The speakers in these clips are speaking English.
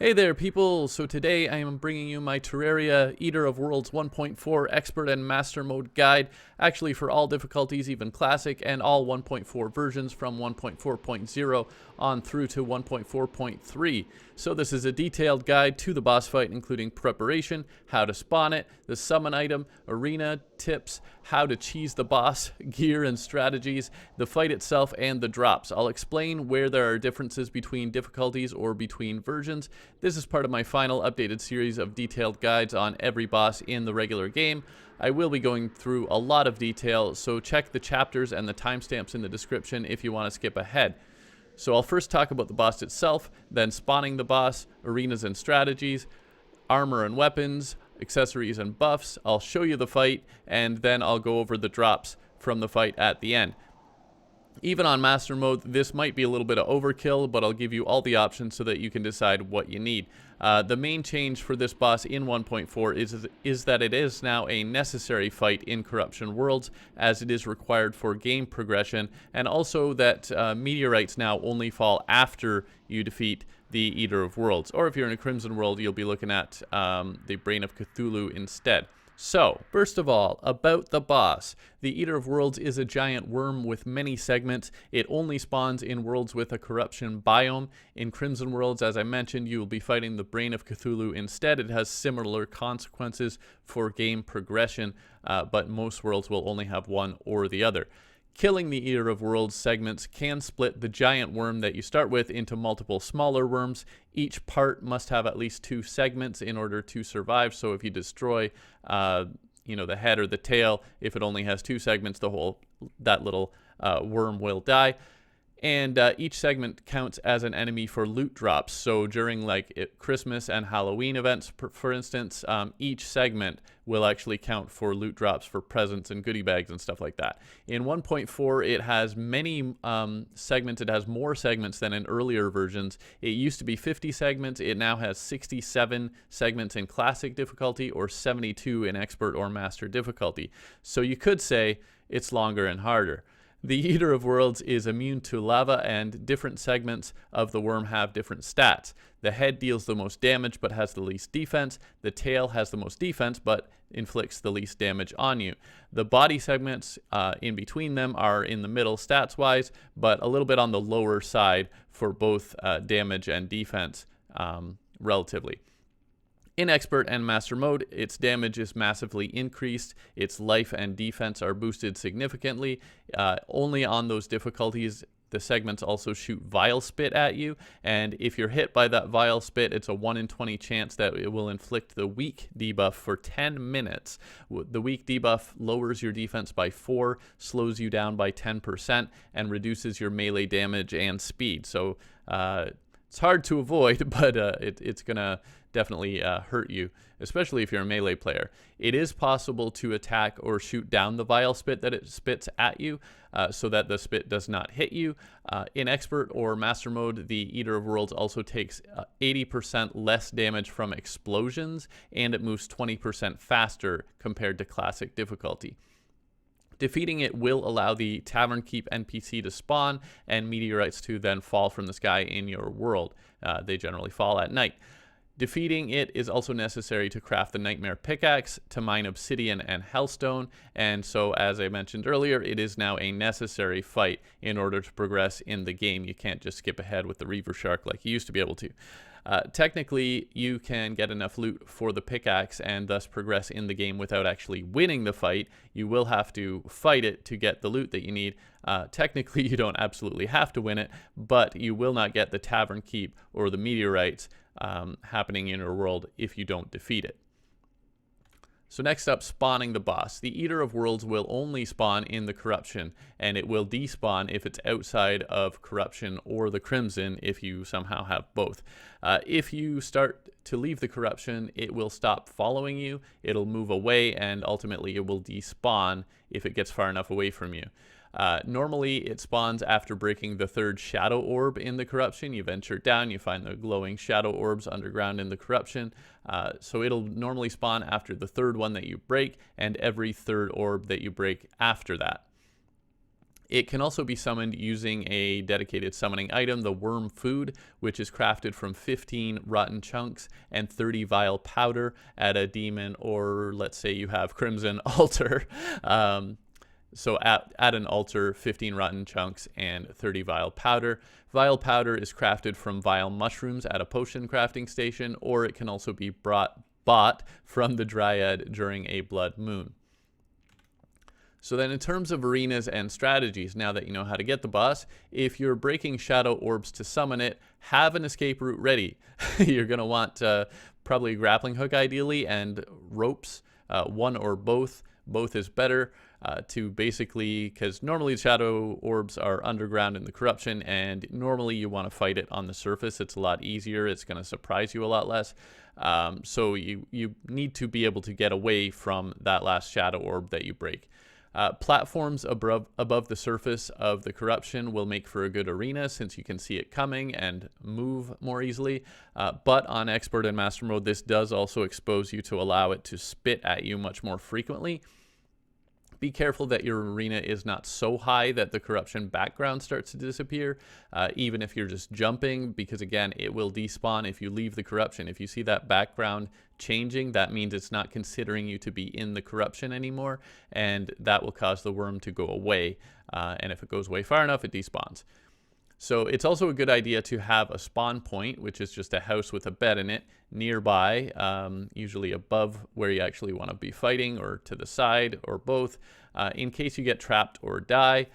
Hey there, people! So today I am bringing you my Terraria Eater of Worlds 1.4 Expert and Master Mode Guide, actually for all difficulties, even Classic, and all 1.4 versions from 1.4.0 on through to 1.4.3. So this is a detailed guide to the boss fight, including preparation, how to spawn it, the summon item, arena, tips, how to cheese the boss, gear and strategies, the fight itself, and the drops. I'll explain where there are differences between difficulties or between versions. This is part of my final updated series of detailed guides on every boss in the regular game. I will be going through a lot of detail, so check the chapters and the timestamps in the description if you want to skip ahead. So I'll first talk about the boss itself, then spawning the boss, arenas and strategies, armor and weapons, accessories and buffs. I'll show you the fight, and then I'll go over the drops from the fight at the end. Even on Master Mode, this might be a little bit of overkill, but I'll give you all the options so that you can decide what you need. The main change for this boss in 1.4 is that it is now a necessary fight in Corruption Worlds, as it is required for game progression, and also that meteorites now only fall after you defeat the Eater of Worlds. Or if you're in a Crimson World, you'll be looking at the Brain of Cthulhu instead. So, first of all, about the boss. The Eater of Worlds is a giant worm with many segments. It only spawns in worlds with a corruption biome. In Crimson Worlds, as I mentioned, you will be fighting the Brain of Cthulhu instead. It has similar consequences for game progression, but most worlds will only have one or the other. Killing the Eater of Worlds segments can split the giant worm that you start with into multiple smaller worms. Each part must have at least 2 segments in order to survive. So if you destroy, the head or the tail, if it only has 2 segments, that little worm will die. And each segment counts as an enemy for loot drops. So during Christmas and Halloween events, for instance, each segment will actually count for loot drops for presents and goodie bags and stuff like that. In 1.4, it has many segments. It has more segments than in earlier versions. It used to be 50 segments. It now has 67 segments in Classic difficulty or 72 in Expert or Master difficulty. So you could say it's longer and harder. The Eater of Worlds is immune to lava, and different segments of the worm have different stats. The head deals the most damage but has the least defense. The tail has the most defense but inflicts the least damage on you. The body segments in between them are in the middle stats-wise, but a little bit on the lower side for both damage and defense relatively. In Expert and Master Mode, its damage is massively increased, its life and defense are boosted significantly. Only on those difficulties, the segments also shoot Vile Spit at you, and if you're hit by that Vile Spit, it's a 1 in 20 chance that it will inflict the Weak debuff for 10 minutes. The Weak debuff lowers your defense by 4, slows you down by 10%, and reduces your melee damage and speed. So it's hard to avoid, but it's going to definitely hurt you, especially if you're a melee player. It is possible to attack or shoot down the Vile Spit that it spits at you so that the spit does not hit you. In Expert or Master Mode, the Eater of Worlds also takes 80% less damage from explosions, and it moves 20% faster compared to Classic difficulty. Defeating it will allow the Tavern Keep NPC to spawn and meteorites to then fall from the sky in your world. They generally fall at night. Defeating it is also necessary to craft the Nightmare Pickaxe, to mine Obsidian and Hellstone, and so, as I mentioned earlier, it is now a necessary fight in order to progress in the game. You can't just skip ahead with the Reaver Shark like you used to be able to. Technically, you can get enough loot for the pickaxe and thus progress in the game without actually winning the fight. You will have to fight it to get the loot that you need. Technically, you don't absolutely have to win it, but you will not get the Tavern Keep or the meteorites happening in your world if you don't defeat it. So next up, spawning the boss. The Eater of Worlds will only spawn in the Corruption, and it will despawn if it's outside of Corruption or the Crimson if you somehow have both. If you start to leave the Corruption, it will stop following you, it'll move away, and ultimately it will despawn if it gets far enough away from you. Normally, it spawns after breaking the 3rd shadow orb in the Corruption. You venture down, you find the glowing shadow orbs underground in the Corruption. So it'll normally spawn after the 3rd one that you break, and every 3rd orb that you break after that. It can also be summoned using a dedicated summoning item, the Worm Food, which is crafted from 15 rotten chunks and 30 vile powder at a demon, or let's say you have Crimson Altar. So at an altar, 15 rotten chunks and 30 vile powder. Vile powder is crafted from vile mushrooms at a potion crafting station, or it can also be bought from the Dryad during a blood moon. So then in terms of arenas and strategies, now that you know how to get the boss, if you're breaking shadow orbs to summon it, have an escape route ready. You're going to want probably a grappling hook ideally, and ropes, one or both. Both is better to basically, because normally shadow orbs are underground in the corruption, and normally you want to fight it on the surface. It's a lot easier. It's going to surprise you a lot less. So you need to be able to get away from that last shadow orb that you break. Platforms above the surface of the corruption will make for a good arena, since you can see it coming and move more easily. But on expert and master mode, this does also expose you to allow it to spit at you much more frequently. Be careful that your arena is not so high that the corruption background starts to disappear, even if you're just jumping, because again, it will despawn if you leave the corruption. If you see that background changing, that means it's not considering you to be in the corruption anymore, and that will cause the worm to go away. And if it goes away far enough, it despawns. So it's also a good idea to have a spawn point, which is just a house with a bed in it, nearby, usually above where you actually want to be fighting, or to the side, or both, in case you get trapped or die.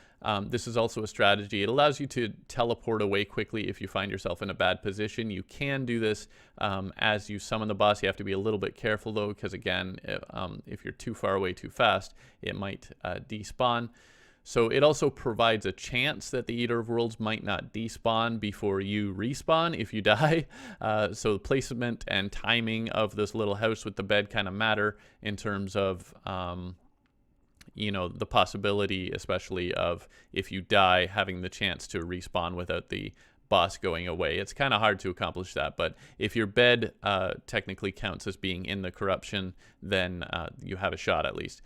This is also a strategy. It allows you to teleport away quickly if you find yourself in a bad position. You can do this as you summon the boss. You have to be a little bit careful though, because again, if you're too far away too fast, it might despawn. So it also provides a chance that the Eater of Worlds might not despawn before you respawn if you die. So the placement and timing of this little house with the bed kind of matter in terms of, you know, the possibility, especially of if you die, having the chance to respawn without the boss going away. It's kind of hard to accomplish that, but if your bed technically counts as being in the corruption, then you have a shot at least.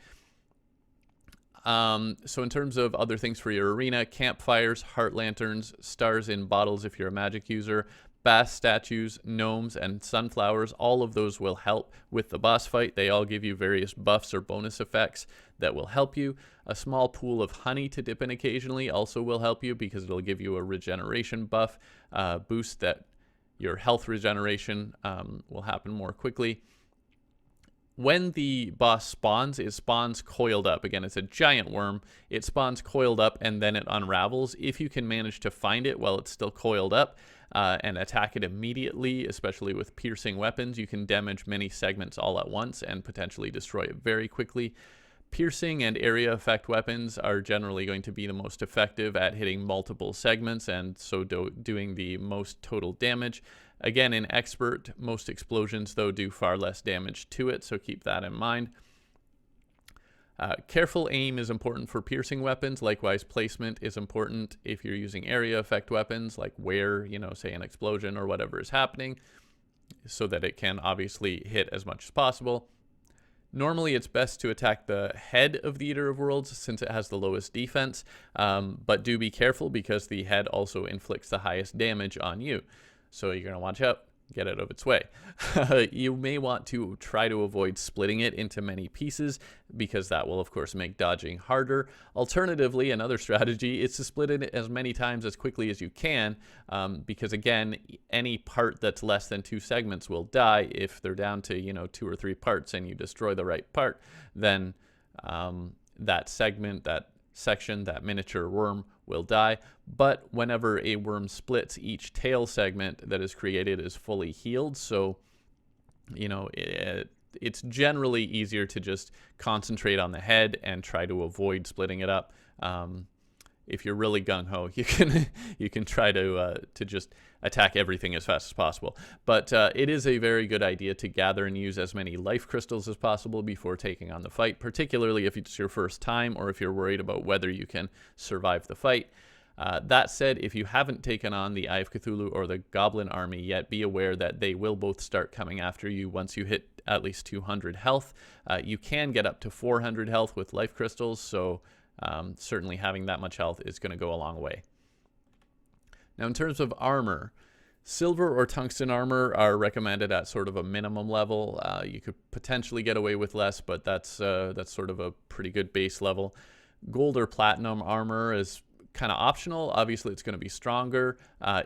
So in terms of other things for your arena, campfires, heart lanterns, stars in bottles if you're a magic user, bass statues, gnomes, and sunflowers, all of those will help with the boss fight. They all give you various buffs or bonus effects that will help you. A small pool of honey to dip in occasionally also will help you, because it'll give you a regeneration buff boost that your health regeneration will happen more quickly. When the boss spawns, it spawns coiled up. Again, it's a giant worm. It spawns coiled up and then it unravels. If you can manage to find it while it's still coiled up and attack it immediately, especially with piercing weapons, you can damage many segments all at once and potentially destroy it very quickly. Piercing and area effect weapons are generally going to be the most effective at hitting multiple segments, and so doing the most total damage. Again, in expert, most explosions though do far less damage to it, so keep that in mind. Careful aim is important for piercing weapons. Likewise, placement is important if you're using area effect weapons, like where, you know, say an explosion or whatever is happening, so that it can obviously hit as much as possible. Normally, it's best to attack the head of the Eater of Worlds, since it has the lowest defense, but do be careful, because the head also inflicts the highest damage on you. So you're going to watch out, get out of its way. You may want to try to avoid splitting it into many pieces, because that will of course make dodging harder. Alternatively, another strategy is to split it as many times as quickly as you can, because again, any part that's less than 2 segments will die. If they're down to, you know, 2 or 3 parts and you destroy the right part, then that segment, that section, that miniature worm will die. But whenever a worm splits, each tail segment that is created is fully healed. So, you know, it's generally easier to just concentrate on the head and try to avoid splitting it up. If you're really gung-ho, you can try to just attack everything as fast as possible. But it is a very good idea to gather and use as many life crystals as possible before taking on the fight, particularly if it's your first time or if you're worried about whether you can survive the fight. That said, if you haven't taken on the Eye of Cthulhu or the Goblin Army yet, be aware that they will both start coming after you once you hit at least 200 health. You can get up to 400 health with life crystals, so certainly having that much health is going to go a long way. Now, in terms of armor, silver or tungsten armor are recommended at sort of a minimum level. You could potentially get away with less, but that's sort of a pretty good base level. Gold or platinum armor is kind of optional. Obviously, it's going to be stronger.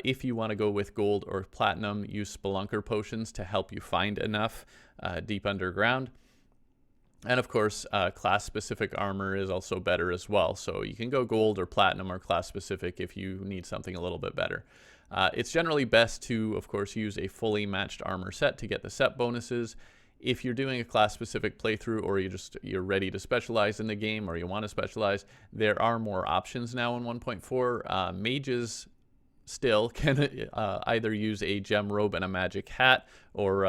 If you want to go with gold or platinum, use Spelunker potions to help you find enough deep underground. And of course, class-specific armor is also better as well. So you can go gold or platinum or class-specific if you need something a little bit better. It's generally best to, of course, use a fully matched armor set to get the set bonuses. If you're doing a class-specific playthrough, or you're ready to specialize in the game, or you want to specialize, there are more options now in 1.4. Mages still can either use a gem robe and a magic hat, or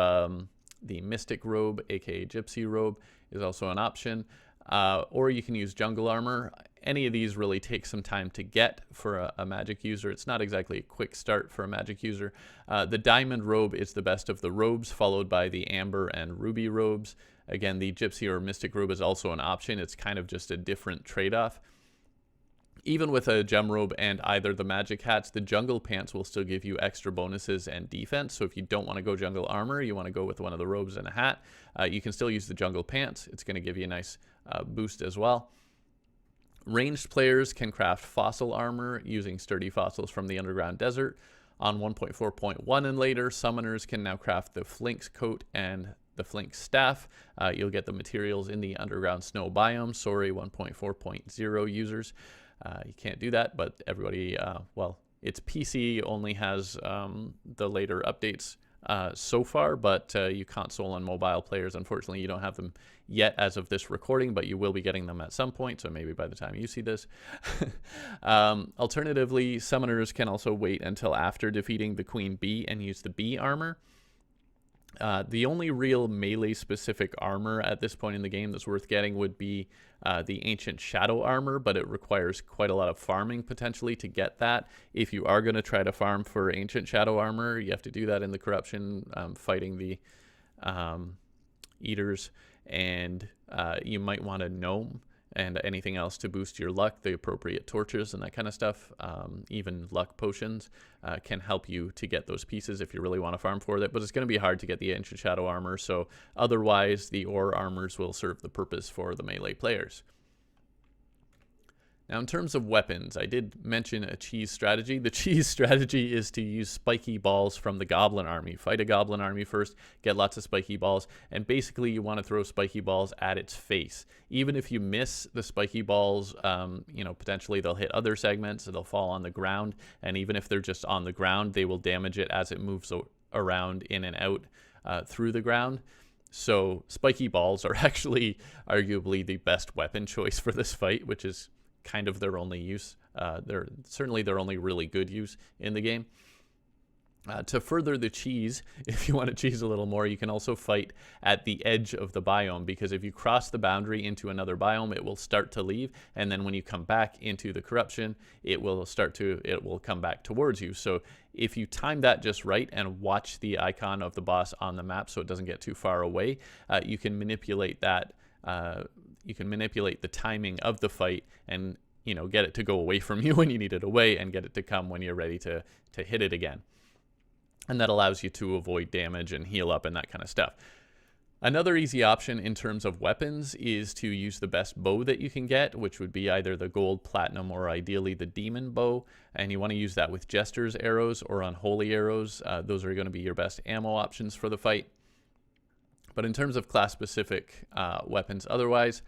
the mystic robe, aka gypsy robe, is also an option. Or you can use jungle armor. Any of these really take some time to get for a magic user. It's not exactly a quick start for a magic user. The diamond robe is the best of the robes, followed by the amber and ruby robes. Again, the gypsy or mystic robe is also an option. It's kind of just a different trade-off. Even with a gem robe and either the magic hats, the jungle pants will still give you extra bonuses and defense. So if you don't want to go jungle armor, you want to go with one of the robes and a hat, you can still use the jungle pants. It's going to give you a nice boost as well. Ranged players can craft fossil armor using sturdy fossils from the underground desert. On 1.4.1 and later, summoners can now craft the Flink's coat and the Flink's staff. You'll get the materials in the underground snow biome. Sorry, 1.4.0 users. You can't do that, but everybody, well, its PC only has the later updates so far, but you console and mobile players, unfortunately, you don't have them yet as of this recording, but you will be getting them at some point, so maybe by the time you see this. Alternatively, summoners can also wait until after defeating the Queen Bee and use the bee armor. The only real melee-specific armor at this point in the game that's worth getting would be the Ancient Shadow armor, but it requires quite a lot of farming potentially to get that. If you are going to try to farm for Ancient Shadow armor, you have to do that in the Corruption, fighting the Eaters, and you might want a Gnome and anything else to boost your luck, the appropriate torches and that kind of stuff. Even luck potions can help you to get those pieces if you really want to farm for it, but it's going to be hard to get the Ancient Shadow armor, so otherwise the ore armors will serve the purpose for the melee players. Now, in terms of weapons, I did mention a cheese strategy. The cheese strategy is to use spiky balls from the goblin army. Fight a goblin army first, get lots of spiky balls, and basically you want to throw spiky balls at its face. Even if you miss the spiky balls, you know, potentially they'll hit other segments, they'll fall on the ground, and even if they're just on the ground, they will damage it as it moves around in and out through the ground. So spiky balls are actually arguably the best weapon choice for this fight, which is kind of their only use. They're certainly their only really good use in the game. To further the cheese, if you want to cheese a little more, you can also fight at the edge of the biome, because if you cross the boundary into another biome, it will start to leave, and then when you come back into the Corruption, it will come back towards you. So if you time that just right and watch the icon of the boss on the map so it doesn't get too far away, you can manipulate that. You can manipulate the timing of the fight and, you know, get it to go away from you when you need it away and get it to come when you're ready to hit it again. And that allows you to avoid damage and heal up and that kind of stuff. Another easy option in terms of weapons is to use the best bow that you can get, which would be either the gold, platinum, or ideally the demon bow. And you want to use that with Jester's arrows or unholy arrows. Those are going to be your best ammo options for the fight. But in terms of class-specific weapons otherwise,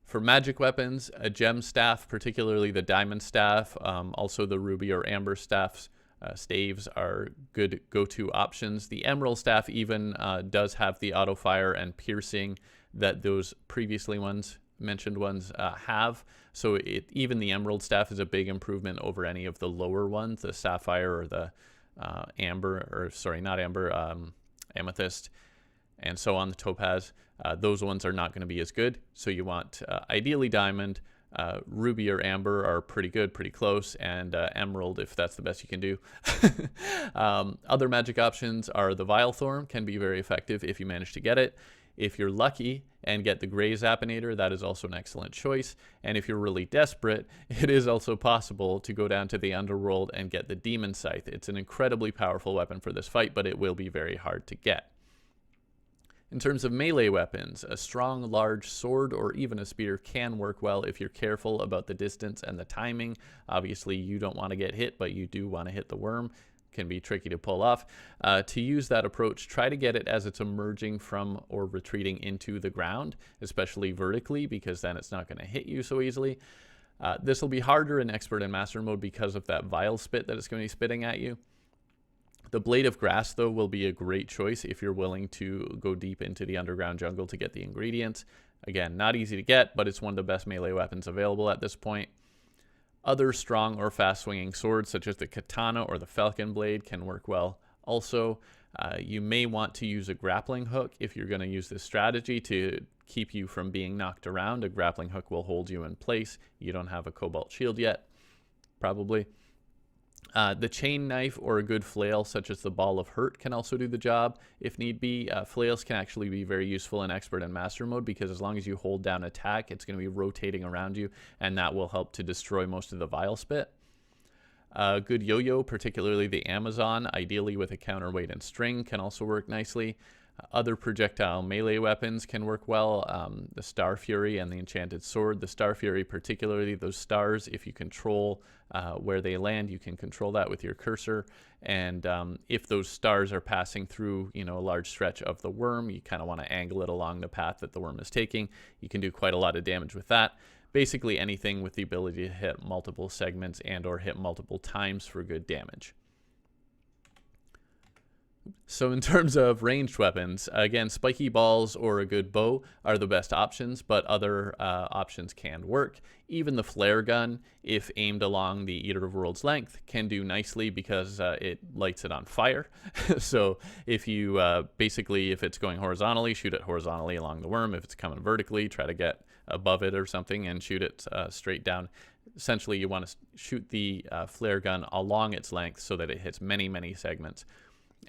for magic weapons, a gem staff, particularly the diamond staff, also the ruby or amber staffs, staves are good go-to options. The emerald staff even does have the auto fire and piercing that those previously mentioned ones have. So even the emerald staff is a big improvement over any of the lower ones, the sapphire or the amethyst, and so on, the topaz. Those ones are not going to be as good. So you want ideally diamond, ruby or amber are pretty good, pretty close, and emerald if that's the best you can do. Other magic options are the Vilethorn, can be very effective if you manage to get it. If you're lucky and get the Gray Zappinator, that is also an excellent choice. And if you're really desperate, it is also possible to go down to the Underworld and get the Demon Scythe. It's an incredibly powerful weapon for this fight, but it will be very hard to get. In terms of melee weapons, a strong, large sword or even a spear can work well if you're careful about the distance and the timing. Obviously, you don't want to get hit, but you do want to hit the worm. Can be tricky to pull off. To use that approach, try to get it as it's emerging from or retreating into the ground, especially vertically, because then it's not going to hit you so easily. This will be harder in Expert and Master mode because of that vile spit that it's going to be spitting at you. The Blade of Grass, though, will be a great choice if you're willing to go deep into the underground jungle to get the ingredients. Again, not easy to get, but it's one of the best melee weapons available at this point. Other strong or fast-swinging swords, such as the Katana or the Falcon Blade, can work well. Also, you may want to use a grappling hook if you're going to use this strategy to keep you from being knocked around. A grappling hook will hold you in place. You don't have a Cobalt Shield yet, probably. The chain knife or a good flail such as the Ball of Hurt can also do the job if need be. Flails can actually be very useful in Expert and Master mode because as long as you hold down attack, it's going to be rotating around you, and that will help to destroy most of the vile spit. Good yo-yo, particularly the Amazon, ideally with a counterweight and string, can also work nicely. Other projectile melee weapons can work well. The Star Fury and the Enchanted Sword. The Star Fury, particularly those stars, if you control where they land, you can control that with your cursor. And if those stars are passing through, a large stretch of the worm, you kind of want to angle it along the path that the worm is taking. You can do quite a lot of damage with that. Basically anything with the ability to hit multiple segments and or hit multiple times for good damage. So in terms of ranged weapons, again, spiky balls or a good bow are the best options, but other options can work. Even the flare gun, if aimed along the Eater of Worlds length, can do nicely because it lights it on fire. So if you basically, if it's going horizontally, shoot it horizontally along the worm. If it's coming vertically, try to get above it or something and shoot it straight down. Essentially, you want to shoot the flare gun along its length so that it hits many, many segments.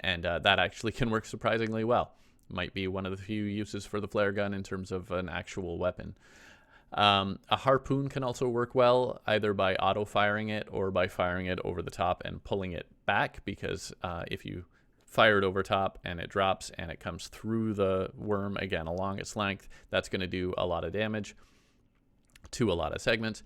And that actually can work surprisingly well. Might be one of the few uses for the flare gun in terms of an actual weapon. A harpoon can also work well, either by auto-firing it or by firing it over the top and pulling it back, because if you fire it over top and it drops and it comes through the worm, again, along its length, that's going to do a lot of damage to a lot of segments.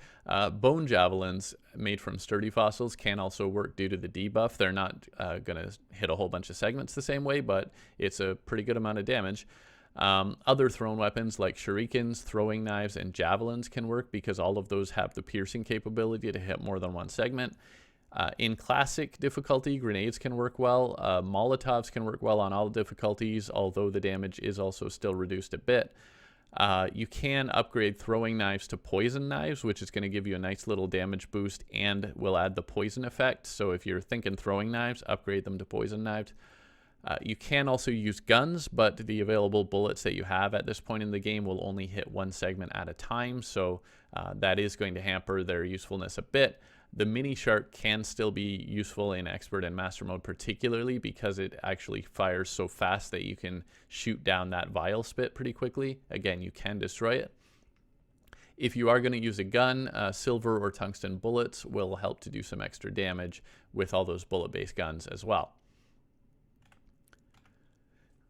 Bone javelins made from sturdy fossils can also work due to the debuff. They're not going to hit a whole bunch of segments the same way, but it's a pretty good amount of damage. Other thrown weapons like shurikens, throwing knives, and javelins can work because all of those have the piercing capability to hit more than one segment. In classic difficulty, grenades can work well. Molotovs can work well on all difficulties, although the damage is also still reduced a bit. You can upgrade throwing knives to poison knives, which is going to give you a nice little damage boost and will add the poison effect. So if you're thinking throwing knives, upgrade them to poison knives. You can also use guns, but the available bullets that you have at this point in the game will only hit one segment at a time. So that is going to hamper their usefulness a bit. The mini shark can still be useful in Expert and Master mode, particularly because it actually fires so fast that you can shoot down that vile spit pretty quickly. Again, you can destroy it. If you are going to use a gun, silver or tungsten bullets will help to do some extra damage with all those bullet-based guns as well.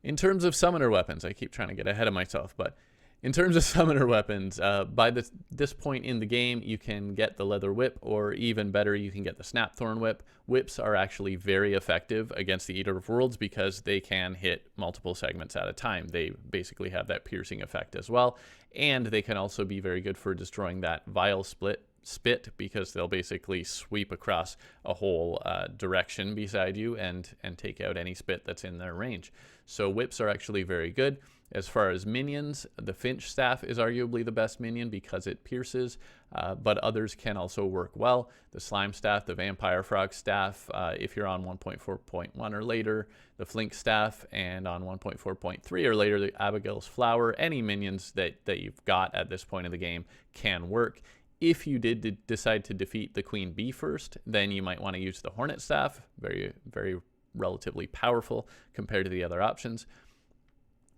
In terms of summoner weapons, I keep trying to get ahead of myself, but in terms of summoner weapons, by this point in the game, you can get the leather whip, or even better, you can get the snapthorn whip. Whips are actually very effective against the Eater of Worlds because they can hit multiple segments at a time. They basically have that piercing effect as well, and they can also be very good for destroying that vile spit because they'll basically sweep across a whole direction beside you and take out any spit that's in their range. So whips are actually very good. As far as minions, the Finch Staff is arguably the best minion because it pierces, but others can also work well. The Slime Staff, the Vampire Frog Staff, if you're on 1.4.1 or later, the Flink Staff, and on 1.4.3 or later, the Abigail's Flower. Any minions that you've got at this point of the game can work. If you did decide to defeat the Queen Bee first, then you might want to use the Hornet Staff, very, very relatively powerful compared to the other options.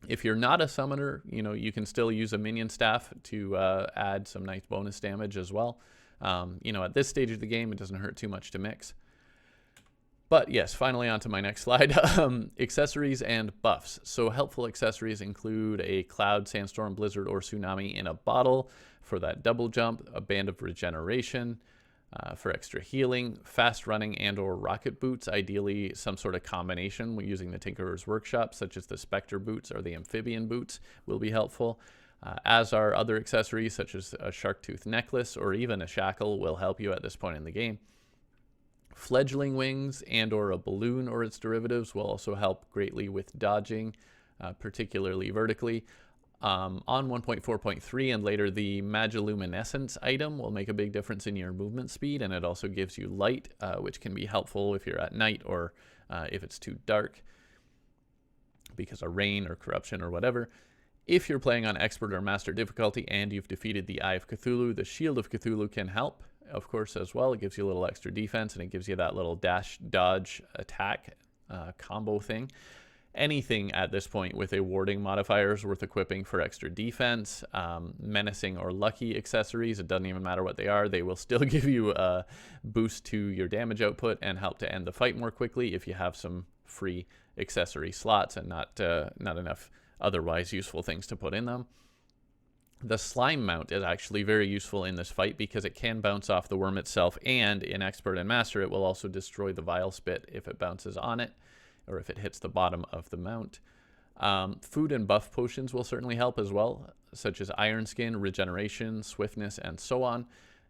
If you're not a summoner, you know, you can still use a minion staff to add some nice bonus damage as well. You know, at this stage of the game, it doesn't hurt too much to mix. But yes, finally on to my next slide. Accessories and buffs. So helpful accessories include a cloud, sandstorm, blizzard, or tsunami in a bottle for that double jump, a band of regeneration for extra healing, fast running and or rocket boots, ideally some sort of combination using the Tinkerer's Workshop, such as the Spectre boots or the amphibian boots will be helpful. As are other accessories such as a shark tooth necklace or even a shackle will help you at this point in the game. Fledgling wings and or a balloon or its derivatives will also help greatly with dodging, particularly vertically. On 1.4.3 and later, the Magiluminescence item will make a big difference in your movement speed, and it also gives you light, which can be helpful if you're at night or if it's too dark because of rain or corruption or whatever. If you're playing on Expert or Master difficulty and you've defeated the Eye of Cthulhu, the Shield of Cthulhu can help, of course, as well. It gives you a little extra defense, and it gives you that little dash, dodge, attack combo thing. Anything at this point with a warding modifier is worth equipping for extra defense. Menacing or lucky accessories, it doesn't even matter what they are. They will still give you a boost to your damage output and help to end the fight more quickly if you have some free accessory slots and not enough otherwise useful things to put in them. The slime mount is actually very useful in this fight because it can bounce off the worm itself, and in Expert and Master it will also destroy the Vile Spit if it bounces on it or if it hits the bottom of the mount. Food and buff potions will certainly help as well, such as Iron Skin, Regeneration, Swiftness, and so on.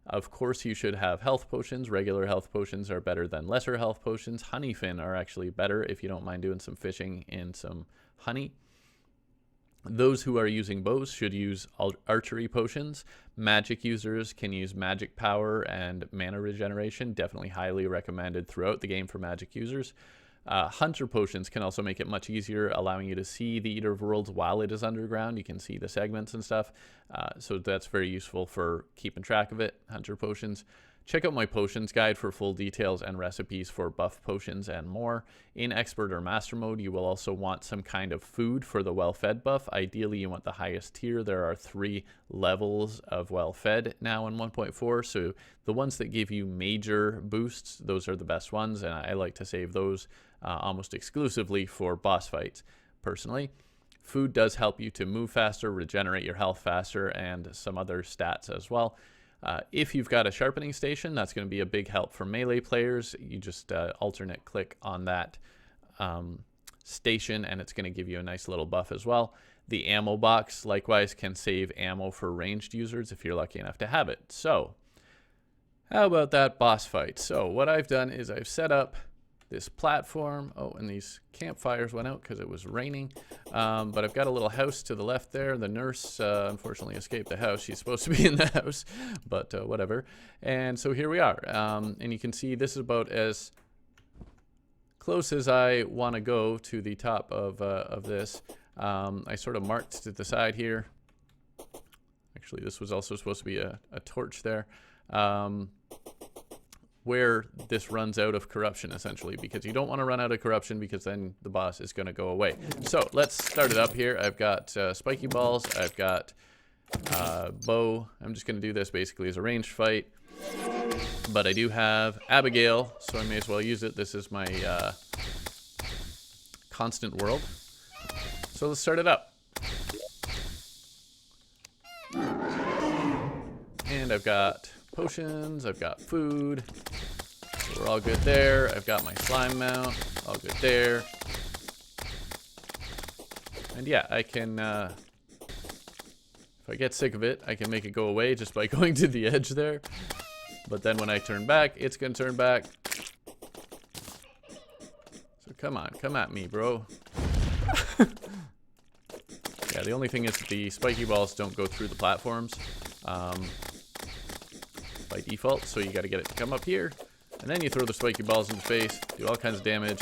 Of course, you should have health potions. Regular health potions are better than lesser health potions. Honeyfin are actually better if you don't mind doing some fishing in some honey. Those who are using bows should use archery potions. Magic users can use magic power and mana regeneration. Definitely highly recommended throughout the game for magic users. Hunter potions can also make it much easier, allowing you to see the Eater of Worlds while it is underground. You can see the segments and stuff. So that's very useful for keeping track of it, Hunter potions. Check out my potions guide for full details and recipes for buff potions and more. In Expert or Master mode, you will also want some kind of food for the well-fed buff. Ideally, you want the highest tier. There are 3 levels of well-fed now in 1.4, so the ones that give you major boosts, those are the best ones, and I like to save those almost exclusively for boss fights, personally. Food does help you to move faster, regenerate your health faster, and some other stats as well. If you've got a sharpening station, that's going to be a big help for melee players. You just alternate click on that station and it's going to give you a nice little buff as well. The ammo box likewise can save ammo for ranged users if you're lucky enough to have it. So how about that boss fight? So what I've done is I've set up this platform. Oh, and these campfires went out because it was raining. But I've got a little house to the left there. The nurse unfortunately escaped the house. She's supposed to be in the house, but whatever. And so here we are. And you can see this is about as close as I want to go to the top of this. I sort of marked to the side here. Actually, this was also supposed to be a torch there. Where this runs out of corruption, essentially, because you don't want to run out of corruption because then the boss is going to go away. So let's start it up here. I've got spiky balls. I've got bow. I'm just going to do this basically as a ranged fight. But I do have Abigail, so I may as well use it. This is my constant world. So let's start it up. And I've got potions, I've got food, so we're all good there. I've got my slime mount, all good there. And yeah, I can, if I get sick of it, I can make it go away just by going to the edge there. But then when I turn back, it's gonna turn back. So come on, come at me, bro. Yeah, the only thing is that the spiky balls don't go through the platforms. By default, so you got to get it to come up here, and then you throw the spiky balls in the face, do all kinds of damage.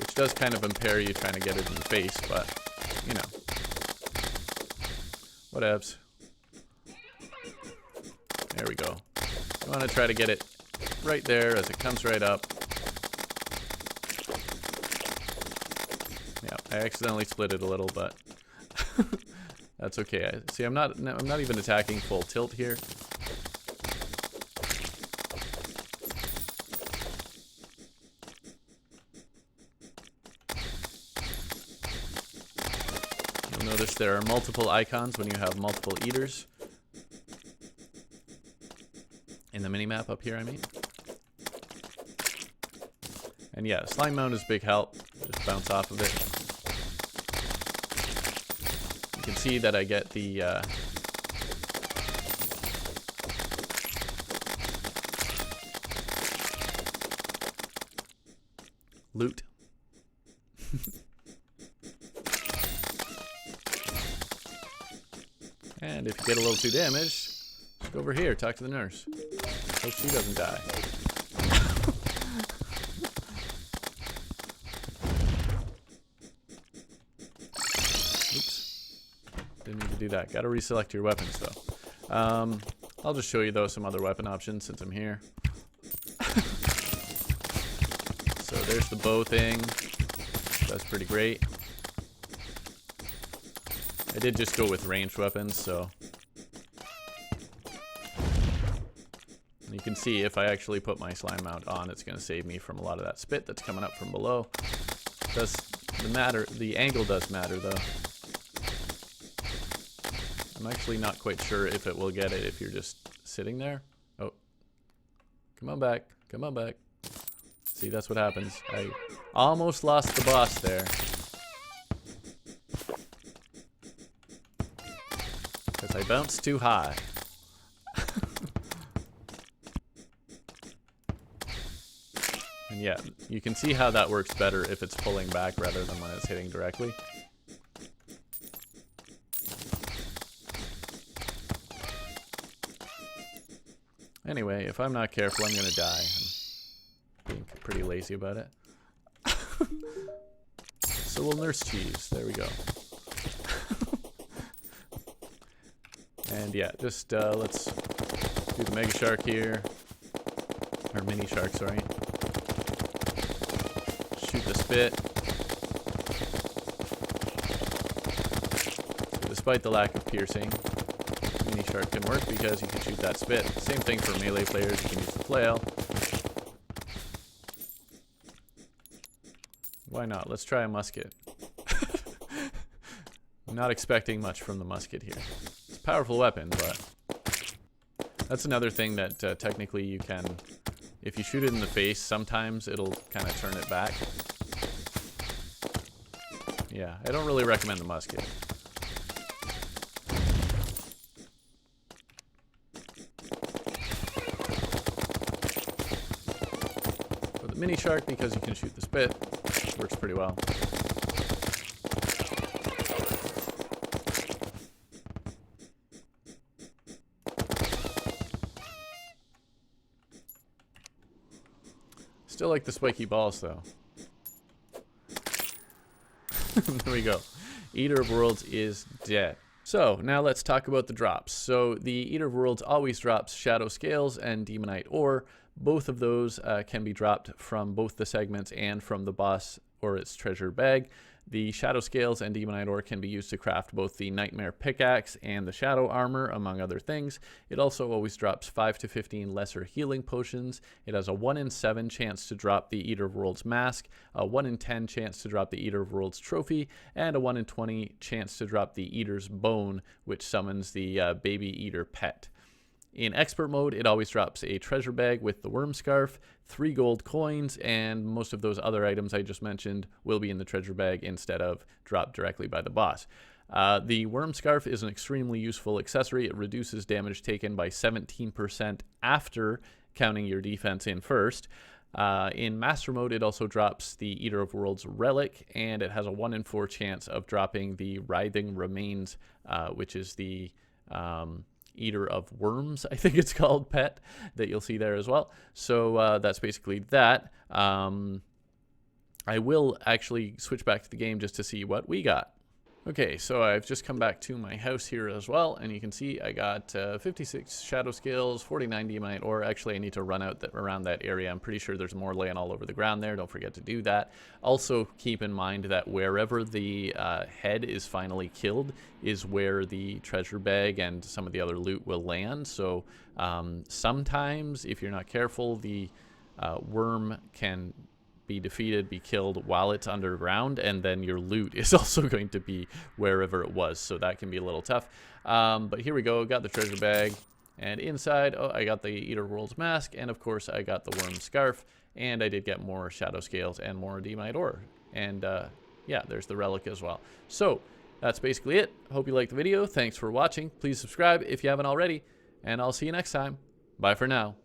Which does kind of impair you trying to get it in the face, but, you know. Whatevs. There we go. You want to try to get it right there as it comes right up. I accidentally split it a little, but that's okay. See, I'm not even attacking full tilt here. You'll notice there are multiple icons when you have multiple eaters. In the minimap up here, I mean. And yeah, slime mound is big help. Just bounce off of it. You can see that I get the loot. And if you get a little too damaged, just go over here, talk to the nurse. Hope she doesn't die. Oops. Didn't need to do that. Gotta reselect your weapons though. I'll just show you though some other weapon options since I'm here. So there's the bow thing. That's pretty great. I did just go with ranged weapons, so you can see if I actually put my slime mount on, it's going to save me from a lot of that spit that's coming up from below. The angle does matter though. I'm actually not quite sure if it will get it if you're just sitting there. Oh, come on back, come on back. See, that's what happens. I almost lost the boss there. Because I bounced too high. And yeah, you can see how that works better if it's pulling back rather than when it's hitting directly. Anyway, if I'm not careful, I'm gonna die. I'm being pretty lazy about it. So we'll nurse cheese. There we go. And yeah, just let's do the mega shark here. Or mini shark, sorry. Shoot the spit. So despite the lack of piercing, mini shark can work because you can shoot that spit. Same thing for melee players, you can use the flail. Why not? Let's try a musket. I'm not expecting much from the musket here. It's a powerful weapon, but that's another thing that technically you can, if you shoot it in the face, sometimes it'll kind of turn it back. Yeah, I don't really recommend the musket. But the mini shark, because you can shoot the spit, works pretty well. Still like the spiky balls though. There we go. Eater of Worlds is dead. So now let's talk about the drops. So the Eater of Worlds always drops Shadow Scales and Demonite Ore. Both of those can be dropped from both the segments and from the boss or its treasure bag. The Shadow Scales and Demonite Ore can be used to craft both the Nightmare Pickaxe and the Shadow Armor, among other things. It also always drops 5 to 15 lesser healing potions. It has a 1 in 7 chance to drop the Eater of Worlds Mask, a 1 in 10 chance to drop the Eater of Worlds Trophy, and a 1 in 20 chance to drop the Eater's Bone, which summons the Baby Eater pet. In expert mode, it always drops a treasure bag with the worm scarf, 3 gold coins, and most of those other items I just mentioned will be in the treasure bag instead of dropped directly by the boss. The worm scarf is an extremely useful accessory. It reduces damage taken by 17% after counting your defense in first. In master mode, it also drops the Eater of Worlds relic, and it has a 1 in 4 chance of dropping the writhing remains, which is the Eater of Worms, I think it's called, pet that you'll see there as well. So that's basically that. I will actually switch back to the game just to see what we got. Okay, so I've just come back to my house here as well, and you can see I got 56 shadow scales, 49 demite ore. Actually, I need to run out around that area. I'm pretty sure there's more laying all over the ground there. Don't forget to do that. Also, keep in mind that wherever the head is finally killed is where the treasure bag and some of the other loot will land. So sometimes, if you're not careful, the worm can be defeated, be killed while it's underground, and then your loot is also going to be wherever it was, so that can be a little tough. But here we go, got the treasure bag, and inside, oh, I got the Eater World's mask, and of course I got the worm scarf, and I did get more shadow scales and more demite ore, and yeah, there's the relic as well. So that's basically it. Hope you liked the video. Thanks for watching. Please subscribe if you haven't already, and I'll see you next time. Bye for now.